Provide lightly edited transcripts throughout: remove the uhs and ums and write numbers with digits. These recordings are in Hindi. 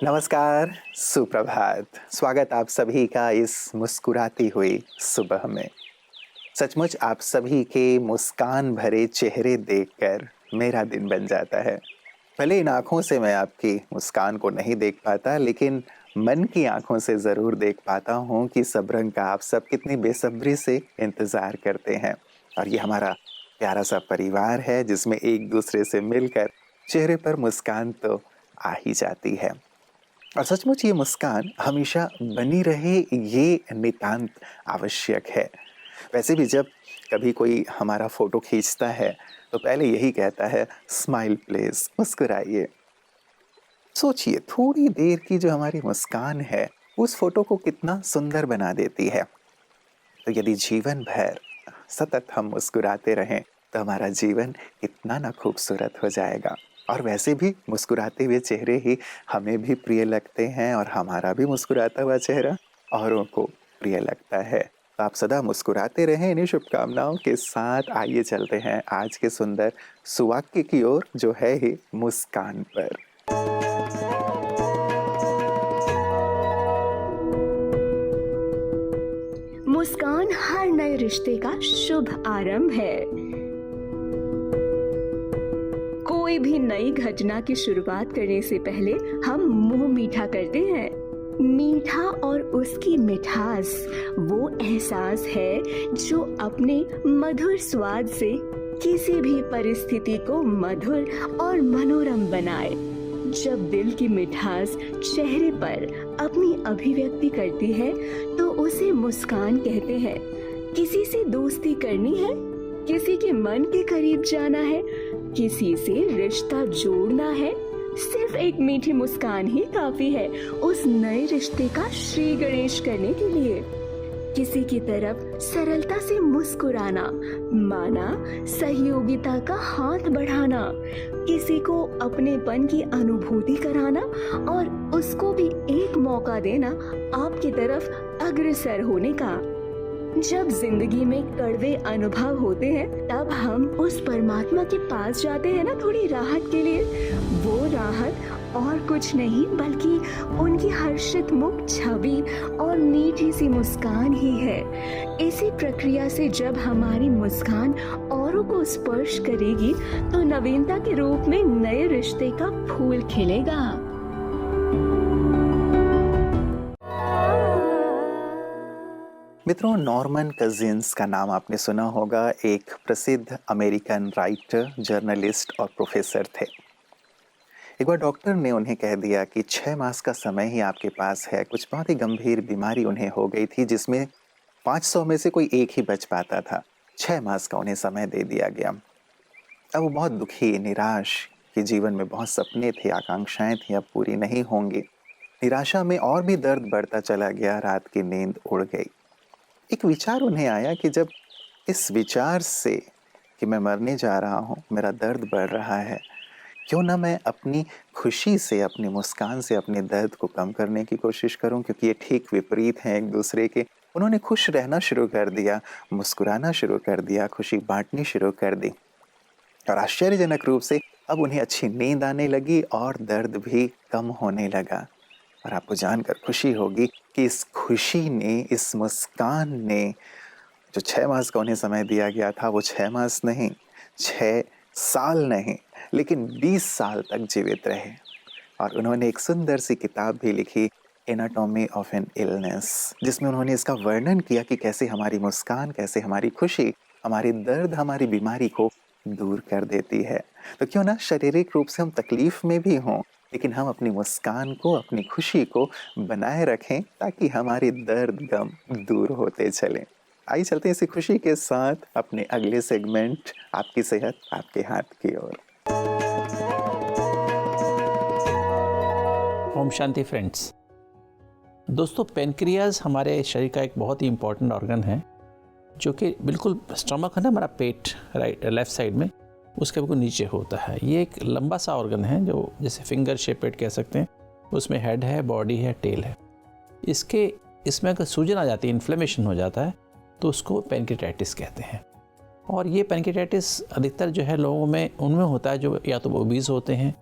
नमस्कार, सुप्रभात। स्वागत आप सभी का इस मुस्कुराती हुई सुबह में। सचमुच आप सभी के मुस्कान भरे चेहरे देखकर मेरा दिन बन जाता है। भले इन आँखों से मैं आपकी मुस्कान को नहीं देख पाता, लेकिन मन की आँखों से ज़रूर देख पाता हूँ कि सबरंग का आप सब कितनी बेसब्री से इंतज़ार करते हैं। और ये हमारा प्यारा-सा परिवार है जिसमें एक-दूसरे से मिलकर चेहरे पर मुस्कान तो आ ही जाती है। और सचमुच ये मुस्कान हमेशा बनी रहे, ये नितांत आवश्यक है। वैसे भी जब कभी कोई हमारा फ़ोटो खींचता है तो पहले यही कहता है, स्माइल प्लीज़, मुस्कुराइए। सोचिए, थोड़ी देर की जो हमारी मुस्कान है उस फ़ोटो को कितना सुंदर बना देती है। तो यदि जीवन भर सतत हम मुस्कुराते रहें तो हमारा जीवन कितना ना खूबसूरत हो जाएगा। और वैसे भी मुस्कुराते हुए चेहरे ही हमें भी प्रिय लगते हैं और हमारा भी मुस्कुराता हुआ चेहरा औरों को प्रिय लगता है। तो आप सदा मुस्कुराते रहें, इन्हीं शुभकामनाओं के साथ आइए चलते हैं आज के सुंदर सुवाक्य की ओर, जो है ही मुस्कान पर। मुस्कान हर नए रिश्ते का शुभ आरंभ है। कोई भी नई घटना की शुरुआत करने से पहले हम मुंह मीठा करते हैं। मीठा और उसकी मिठास वो एहसास है जो अपने मधुर स्वाद से किसी भी परिस्थिति को मधुर और मनोरम बनाए। जब दिल की मिठास चेहरे पर अपनी अभिव्यक्ति करती है तो उसे मुस्कान कहते हैं। किसी से दोस्ती करनी है, किसी के मन के करीब जाना है, किसी से रिश्ता जोड़ना है, सिर्फ एक मीठी मुस्कान ही काफी है उस नए रिश्ते का श्री गणेश करने के लिए। किसी की तरफ सरलता से मुस्कुराना माना सहयोगिता का हाथ बढ़ाना, किसी को अपनेपन की अनुभूति कराना और उसको भी एक मौका देना आपकी तरफ अग्रसर होने का। जब जिंदगी में कड़वे अनुभव होते हैं तब हम उस परमात्मा के पास जाते हैं ना, थोड़ी राहत के लिए। वो राहत और कुछ नहीं बल्कि उनकी हर्षित मुख छवि और मीठी सी मुस्कान ही है। इसी प्रक्रिया से जब हमारी मुस्कान औरों को स्पर्श करेगी तो नवीनता के रूप में नए रिश्ते का फूल खिलेगा। मित्रों, नॉर्मन कजिन्स का नाम आपने सुना होगा। एक प्रसिद्ध अमेरिकन राइटर, जर्नलिस्ट और प्रोफेसर थे। एक बार डॉक्टर ने उन्हें कह दिया कि 6 मास का समय ही आपके पास है। कुछ बहुत ही गंभीर बीमारी उन्हें हो गई थी जिसमें 500 में से कोई एक ही बच पाता था। 6 मास का उन्हें समय दे दिया गया। अब वो बहुत दुखी, निराश कि जीवन में बहुत सपने थे, आकांक्षाएं थी, अब पूरी नहीं होंगी। निराशा में और भी दर्द बढ़ता चला गया, रात की नींद उड़ गई। एक विचार उन्हें आया कि जब इस विचार से कि मैं मरने जा रहा हूँ, मेरा दर्द बढ़ रहा है, क्यों ना मैं अपनी खुशी से, अपनी मुस्कान से अपने दर्द को कम करने की कोशिश करूं, क्योंकि ये ठीक विपरीत हैं एक दूसरे के। उन्होंने खुश रहना शुरू कर दिया, मुस्कुराना शुरू कर दिया, खुशी बांटनी शुरू कर दी। और आश्चर्यजनक रूप से अब उन्हें अच्छी नींद आने लगी और दर्द भी कम होने लगा। और आपको जानकर खुशी होगी कि इस खुशी ने, इस मुस्कान ने जो 6 मास का उन्हें समय दिया गया था, वो 6 मास नहीं, 6 साल नहीं, लेकिन 20 साल तक जीवित रहे। और उन्होंने एक सुंदर सी किताब भी लिखी, एनाटॉमी ऑफ एन इलनेस, जिसमें उन्होंने इसका वर्णन किया कि कैसे हमारी मुस्कान, कैसे हमारी खुशी, हमारी दर्द, हमारी बीमारी को दूर कर देती है। तो क्यों ना शारीरिक रूप से हम तकलीफ में भी हों, लेकिन हम अपनी मुस्कान को, अपनी खुशी को बनाए रखें ताकि हमारी दर्द गम दूर होते चलें। आइए चलते हैं इसी खुशी के साथ अपने अगले सेगमेंट, आपकी सेहत आपके हाथ की ओर। ओम शांति फ्रेंड्स। दोस्तों, पेनक्रियाज हमारे शरीर का एक बहुत ही इम्पोर्टेंट ऑर्गन है जो कि बिल्कुल स्टमक है ना, हमारा पेट राइट लेफ़्ट साइड में, उसके बिल्कुल नीचे होता है। ये एक लंबा सा ऑर्गन है जो जैसे फिंगर शेपेड कह सकते हैं। उसमें हेड है, बॉडी है, टेल है। इसमें अगर सूजन आ जाती है, इन्फ्लेमेशन हो जाता है, तो उसको पेनक्रियाटाइटिस कहते हैं। और ये पेनक्रियाटाइटिस अधिकतर जो है लोगों में उनमें होता है जो या तो ओबीज होते हैं,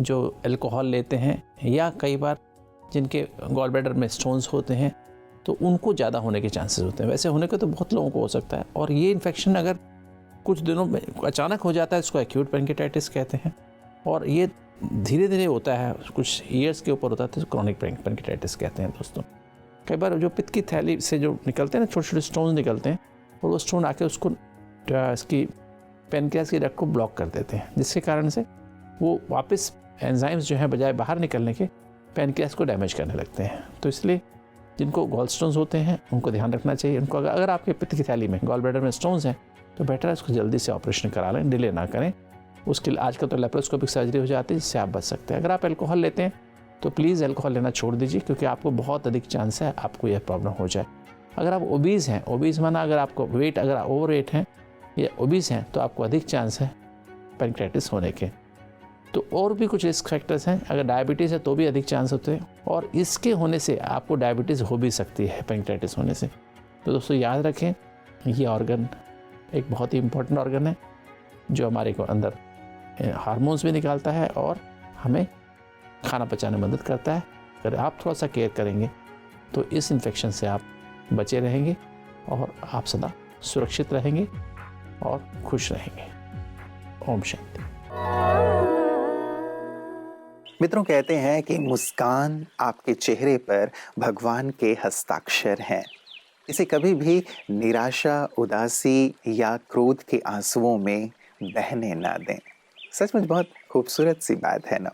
जो अल्कोहल लेते हैं या कई बार जिनके गॉल ब्लैडर में स्टोन्स होते हैं तो उनको ज़्यादा होने के चांसेस होते हैं। वैसे होने के तो बहुत लोगों को हो सकता है, और ये इन्फेक्शन अगर कुछ दिनों में अचानक हो जाता है इसको एक्यूट पेनक्रियाटाइटिस कहते हैं, और ये धीरे धीरे होता है, कुछ ईयर्स के ऊपर होता है तो क्रॉनिक पेनक्रियाटाइटिस कहते हैं। दोस्तों कई बार जो पित्त की थैली से जो निकलते हैं ना, छोटे छोटे स्टोन निकलते हैं, और वो स्टोन आके उसको इसकी पेनक्रियास की रग को ब्लॉक कर देते हैं, जिसके कारण से वो वापस एंजाइम्स जो हैं बजाय बाहर निकलने के पेनक्रियास को डैमेज करने लगते हैं। तो इसलिए जिनको गॉल स्टोन्स होते हैं उनको ध्यान रखना चाहिए। उनको अगर आपके पित्त की थैली में गॉल ब्लैडर में स्टोन्स हैं तो बेटर है उसको जल्दी से ऑपरेशन करा लें, डिले ना करें। उसके लिए आजकल तो लेप्रोस्कोपिक सर्जरी हो जाती है, जिससे आप बच सकते हैं। अगर आप अल्कोहल लेते हैं तो प्लीज़ अल्कोहल लेना छोड़ दीजिए, क्योंकि आपको बहुत अधिक चांस है आपको यह प्रॉब्लम हो जाए। अगर आप ओबीज़ हैं, ओबीज़ माना अगर आपको वेट, अगर आप ओवर वेट हैं या ओबीज़ हैं तो आपको अधिक चांस है पेनक्रियाटाइटिस होने के। तो और भी कुछ रिस्क फैक्टर्स हैं, अगर डायबिटीज़ है तो भी अधिक चांस होते हैं, और इसके होने से आपको डायबिटीज़ हो भी सकती है पेनक्रियाटाइटिस होने से। तो दोस्तों याद रखें, ये ऑर्गन एक बहुत ही इम्पोर्टेंट ऑर्गन है जो हमारे को अंदर हार्मोन्स भी निकालता है और हमें खाना पचाने में मदद करता है। अगर आप थोड़ा सा केयर करेंगे तो इस इन्फेक्शन से आप बचे रहेंगे और आप सदा सुरक्षित रहेंगे और खुश रहेंगे। ओम शांति। मित्रों, कहते हैं कि मुस्कान आपके चेहरे पर भगवान के हस्ताक्षर हैं। इसे कभी भी निराशा, उदासी या क्रोध के आंसुओं में बहने ना दें। सचमुच बहुत खूबसूरत सी बात है ना।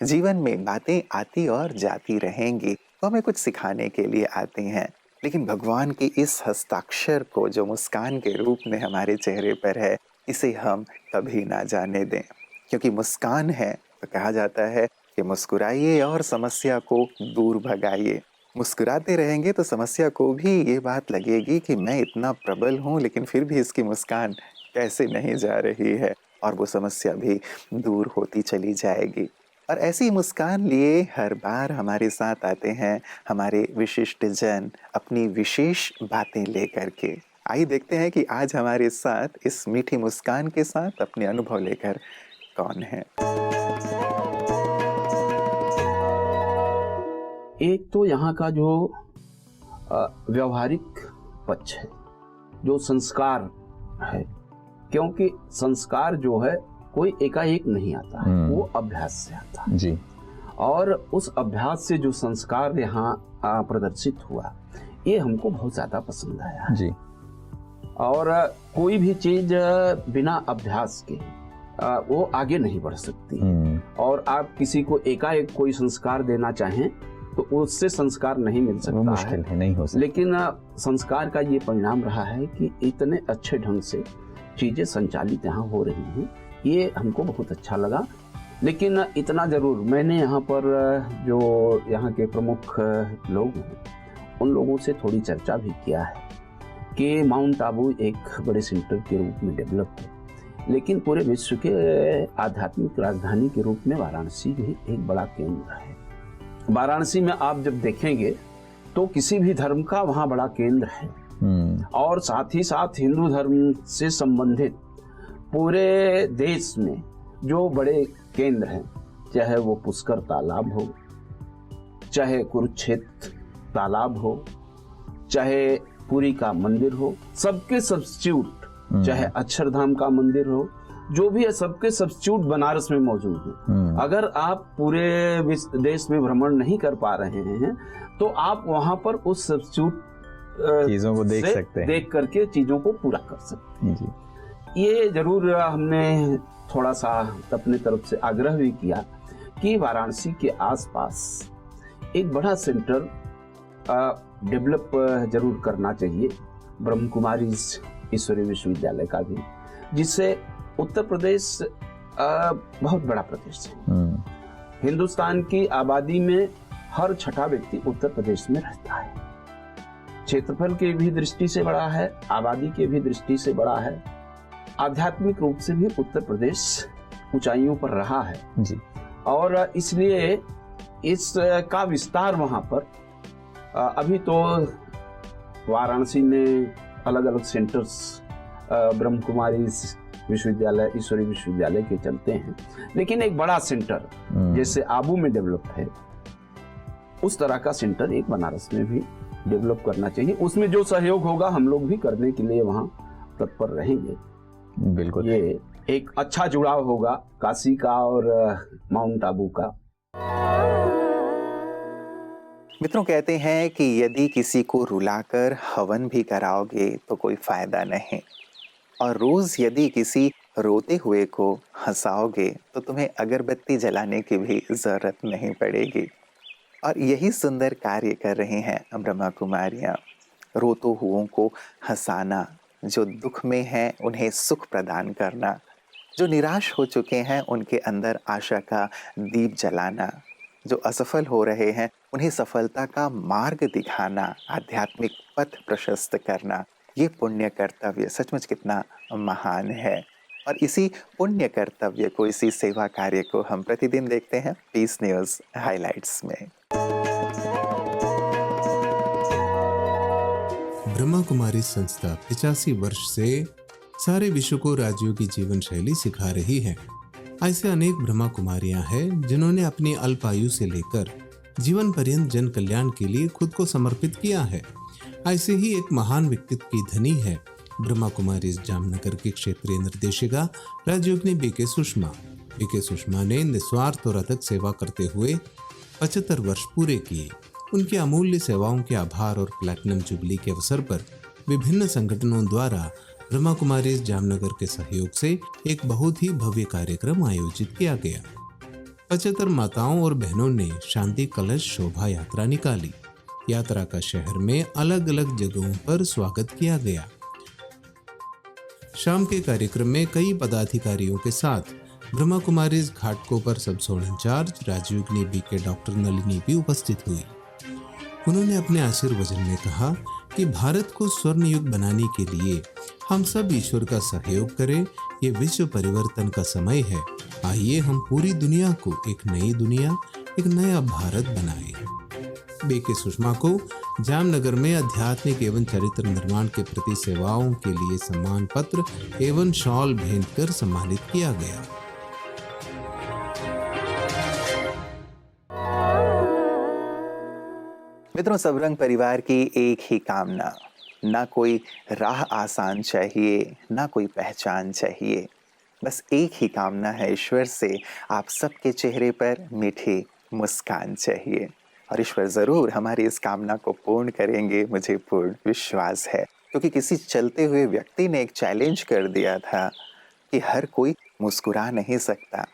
जीवन में बातें आती और जाती रहेंगी, तो हमें कुछ सिखाने के लिए आती हैं, लेकिन भगवान के इस हस्ताक्षर को जो मुस्कान के रूप में हमारे चेहरे पर है, इसे हम कभी ना जाने दें। क्योंकि मुस्कान है तो कहा जाता है कि मुस्कुराइए और समस्या को दूर भगाइए। मुस्कुराते रहेंगे तो समस्या को भी ये बात लगेगी कि मैं इतना प्रबल हूँ, लेकिन फिर भी इसकी मुस्कान कैसे नहीं जा रही है, और वो समस्या भी दूर होती चली जाएगी। और ऐसी मुस्कान लिए हर बार हमारे साथ आते हैं हमारे विशिष्ट जन अपनी विशेष बातें लेकर के। आइए देखते हैं कि आज हमारे साथ इस मीठी मुस्कान के साथ अपने अनुभव लेकर कौन है। एक तो यहाँ का जो व्यवहारिक पक्ष है, जो संस्कार है, क्योंकि संस्कार जो है कोई एकाएक नहीं आता है, वो अभ्यास से आता है जी। और उस अभ्यास से जो संस्कार यहाँ प्रदर्शित हुआ, ये हमको बहुत ज्यादा पसंद आया है जी। और कोई भी चीज बिना अभ्यास के वो आगे नहीं बढ़ सकती। और आप किसी को एकाएक कोई संस्कार देना चाहें तो उससे संस्कार नहीं मिल सकता, मुश्किल है, नहीं हो सकता। लेकिन संस्कार का ये परिणाम रहा है कि इतने अच्छे ढंग से चीजें संचालित यहाँ हो रही हैं, ये हमको बहुत अच्छा लगा। लेकिन इतना जरूर, मैंने यहाँ पर जो यहाँ के प्रमुख लोग हैं उन लोगों से थोड़ी चर्चा भी किया है कि माउंट आबू एक बड़े सेंटर के रूप में डेवलप है, लेकिन पूरे विश्व के आध्यात्मिक राजधानी के रूप में वाराणसी भी एक बड़ा केंद्र है। वाराणसी में आप जब देखेंगे तो किसी भी धर्म का वहाँ बड़ा केंद्र है, और साथ ही साथ हिंदू धर्म से संबंधित पूरे देश में जो बड़े केंद्र हैं, चाहे वो पुष्कर तालाब हो, चाहे कुरुक्षेत्र तालाब हो, चाहे पुरी का मंदिर हो, सबके सब्स्टिट्यूट, चाहे अक्षरधाम का मंदिर हो, जो भी है सबके सब्स्टिट्यूट बनारस में मौजूद हैं। अगर आप पूरे देश में भ्रमण नहीं कर पा रहे हैं तो आप वहां पर उस सब्स्टिट्यूट चीजों को देख सकते हैं, देख करके चीजों को पूरा कर सकते हैं जी। ये जरूर हमने थोड़ा सा अपने तरफ से आग्रह भी किया कि वाराणसी के आसपास एक बड़ा सेंटर डेवलप जरूर करना चाहिए, ब्रह्म कुमारी ईश्वरीय विश्वविद्यालय का भी, जिससे उत्तर प्रदेश बहुत बड़ा प्रदेश है। हिंदुस्तान की आबादी में हर छठा व्यक्ति उत्तर प्रदेश में रहता है। क्षेत्रफल की भी दृष्टि से बड़ा है, आबादी की भी दृष्टि से बड़ा है, आध्यात्मिक रूप से भी उत्तर प्रदेश ऊंचाइयों पर रहा है जी। और इसलिए इसका विस्तार वहां पर अभी तो वाराणसी में अलग अलग सेंटर्स ब्रह्म कुमारी विश्वविद्यालय, ईश्वरी विश्वविद्यालय के चलते हैं, लेकिन एक बड़ा सेंटर जैसे आबू में डेवलप है, उस तरह का सेंटर एक बनारस में भी डेवलप करना चाहिए। उसमें जो सहयोग होगा हम लोग भी करने के लिए वहाँ तत्पर रहेंगे। बिल्कुल, ये एक अच्छा जुड़ाव होगा काशी का और माउंट आबू का। मित्रों, कहते हैं कि यदि किसी को रुलाकर हवन भी कराओगे तो कोई फायदा नहीं, और रोज यदि किसी रोते हुए को हंसाओगे तो तुम्हें अगरबत्ती जलाने की भी जरूरत नहीं पड़ेगी। और यही सुंदर कार्य कर रही हैं ब्रह्मा कुमारियाँ, रोते हुओं को हंसाना, जो दुख में हैं उन्हें सुख प्रदान करना, जो निराश हो चुके हैं उनके अंदर आशा का दीप जलाना, जो असफल हो रहे हैं उन्हें सफलता का मार्ग दिखाना, आध्यात्मिक पथ प्रशस्त करना, ये पुण्य कर्तव्य सचमुच कितना महान है। और इसी पुण्य कर्तव्य को, इसी सेवा कार्य को हम प्रतिदिन देखते हैं पीस न्यूज़ हाइलाइट्स में। ब्रह्मा कुमारी संस्था 85 वर्ष से सारे विश्व को राजयोगी जीवन शैली सिखा रही है। ऐसे अनेक ब्रह्मा कुमारियां हैं जिन्होंने अपनी अल्प आयु से लेकर जीवन पर्यंत जन कल्याण के लिए खुद को समर्पित किया है। ऐसे ही एक महान व्यक्तित्व की धनी है ब्रह्मा कुमारी जामनगर की क्षेत्रीय निर्देशिका राजयोगिनी बीके सुषमा। बीके सुषमा ने निस्वार्थ और अथक सेवा करते हुए 75 वर्ष पूरे किए। उनकी अमूल्य सेवाओं के आभार और प्लैटिनम जुबली के अवसर पर विभिन्न संगठनों द्वारा ब्रह्मा कुमारी जामनगर के सहयोग से एक बहुत ही भव्य कार्यक्रम आयोजित किया गया। 75 माताओं और बहनों ने शांति कलश शोभा यात्रा निकाली। यात्रा का शहर में अलग अलग जगहों पर स्वागत किया गया। शाम के कार्यक्रम में कई पदाधिकारियों के साथ Brahma Kumari Ghatkopar sub zone incharge Rajyogini BK doctor Nalini भी उपस्थित हुई। उन्होंने अपने आशीर्वचन में कहा कि भारत को स्वर्ण युग बनाने के लिए हम सब ईश्वर का सहयोग करें। ये विश्व परिवर्तन का समय है। आइए हम पूरी दुनिया को एक नई दुनिया, एक नया भारत बनाएं। बीके सुषमा को जामनगर में आध्यात्मिक एवं चरित्र निर्माण के प्रति सेवाओं के लिए सम्मान पत्र एवं शॉल भेंट कर सम्मानित किया गया। मित्रों, सबरंग परिवार की एक ही कामना, ना कोई राह आसान चाहिए, ना कोई पहचान चाहिए, बस एक ही कामना है ईश्वर से, आप सबके चेहरे पर मीठी मुस्कान चाहिए। और ईश्वर ज़रूर हमारी इस कामना को पूर्ण करेंगे, मुझे पूर्ण विश्वास है। क्योंकि किसी चलते हुए व्यक्ति ने एक चैलेंज कर दिया था कि हर कोई मुस्कुरा नहीं सकता,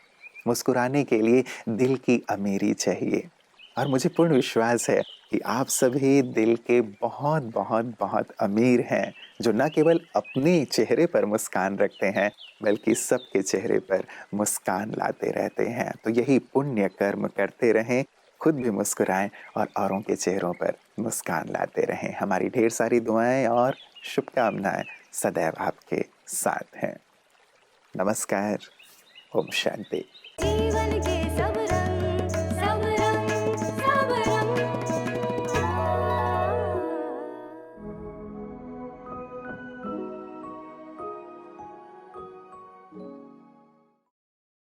मुस्कुराने के लिए दिल की अमीरी चाहिए। और मुझे पूर्ण विश्वास है कि आप सभी दिल के बहुत बहुत बहुत अमीर हैं, जो न केवल अपने चेहरे पर मुस्कान रखते हैं बल्कि सबके चेहरे पर मुस्कान लाते रहते हैं। तो यही पुण्य कर्म करते रहें, खुद भी मुस्कुराएं और औरों के चेहरों पर मुस्कान लाते रहें। हमारी ढेर सारी दुआएं और शुभकामनाएं सदैव आपके साथ हैं। नमस्कार, ओम शांति।